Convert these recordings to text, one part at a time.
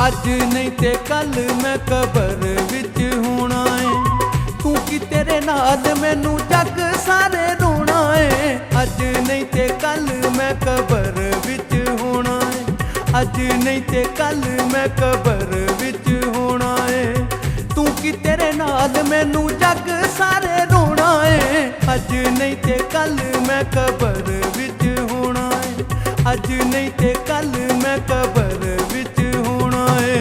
अज नहीं ते कल मैं कबर विच होना है। तू कि तेरे नाल मैनू जग सारे रोना है। अज नहीं ते कल मैं कबर विच होना है। अज नहीं ते कल मैं कबर विच होना है। तू कि तेरे नाल मैनू जग सारे रोना है। अज नहीं ते कल मैं कबर विच होना है। अज नहीं ते कल मैं कबर विच होना है।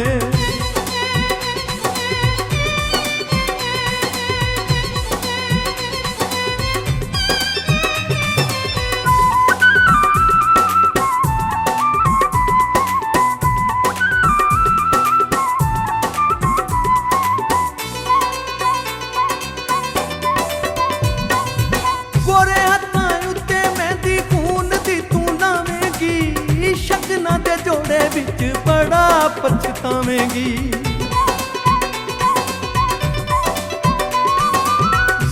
गोरे हत्थां उत्ते मेहंदी खून दी तू लावेंगी। शगना दे जोड़े विच बड़ा पछतावेंगी।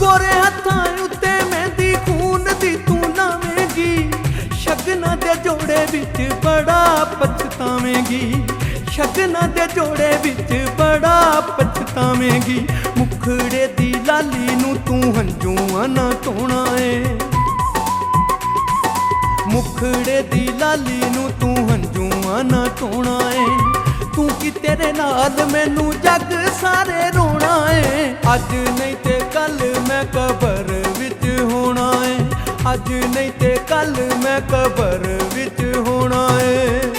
गोरे हत्थां उत्ते मेहंदी खून दी तू लावेंगी। शगना दे जोड़े विच बड़ा पछतावेंगी। शगना दे जोड़े विच बड़ा पछतावेंगी। मुखड़े दी लाली नू तू हंजूआं ना धोना है। मुखड़े दी लाली नू तू हंजूआं ना धोना है। तू कि तेरे नाल मैनू जग सारे रोना है। अज नहीं ते कल मैं कबर विच होना है। अज नहीं ते कल मैं कबर विच होना है।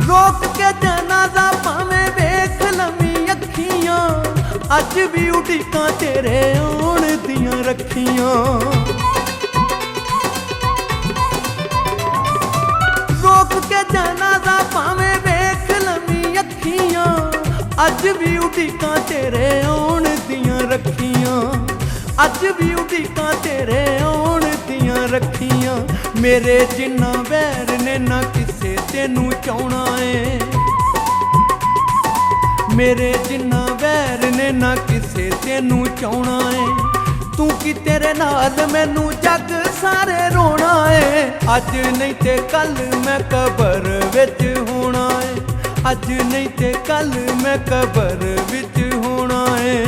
रोक के जनाजा भावें वेख लमी अखियां। अज भी उड़ीकां तेरे आउण दियां रखियां। रोक के जनाजा भावें वेख लमी अखियां। अज भी उड़ीकां तेरे आउण दियां रखियां। अज भी उड़ीकां तेरे आउण दियां रखियां। मेरे जिन्ना वैर ने ना किसे तेनू चाहना है। मेरे जिन्ना वैर ने ना किसे तेनू चाहना है। तू कि तेरे नाल मैनू जग सारे रोना है। अज नहीं ते कल मैं कबर विच होना है। अज नहीं ते कल मैं कबर विच होना है।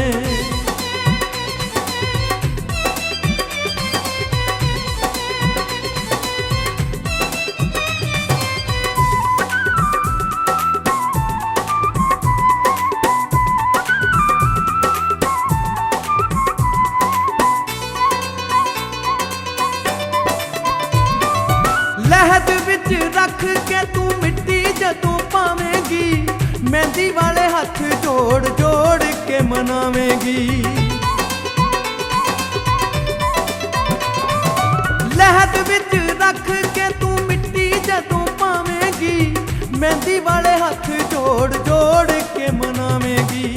लहद विच रख के तू मिट्टी जदों पावेंगी। मेहंदी वाले हथ जोड़ जोड़ के मनावेंगी। लहद विच रख के तू मिट्टी जदों पावेंगी। मेहंदी वाले हथ जोड़ जोड़ के मनावेंगी।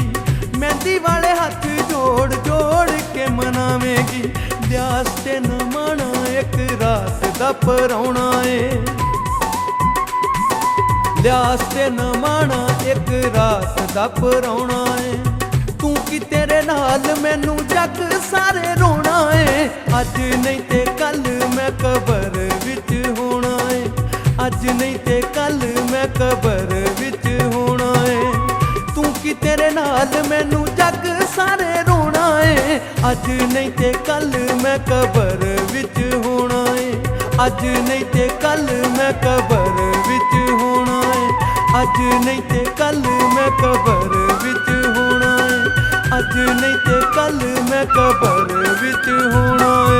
मेहंदी वाले हथ जोड़ जोड़ के मनावेंगी। लियास ते नमाना एक रात दा परौना है। लियास ते नमाना एक रात दा परौना है। तू कि तेरे नाल मैनू जग सारे रोना है। अज नहीं ते कल मैं कबर विच होना है। अज नहीं ते कल मैं कबर विच होना है। तू कि तेरे नाल मैनू जग सारे रोना है। अज नहीं ते कल मैं कबर विच होना है। अज नहीं ते कल मैं कबर विच होना है। अज नहीं ते कल मैं कबर विच होना है। अज नहीं ते कल मैं कबर विच होना है।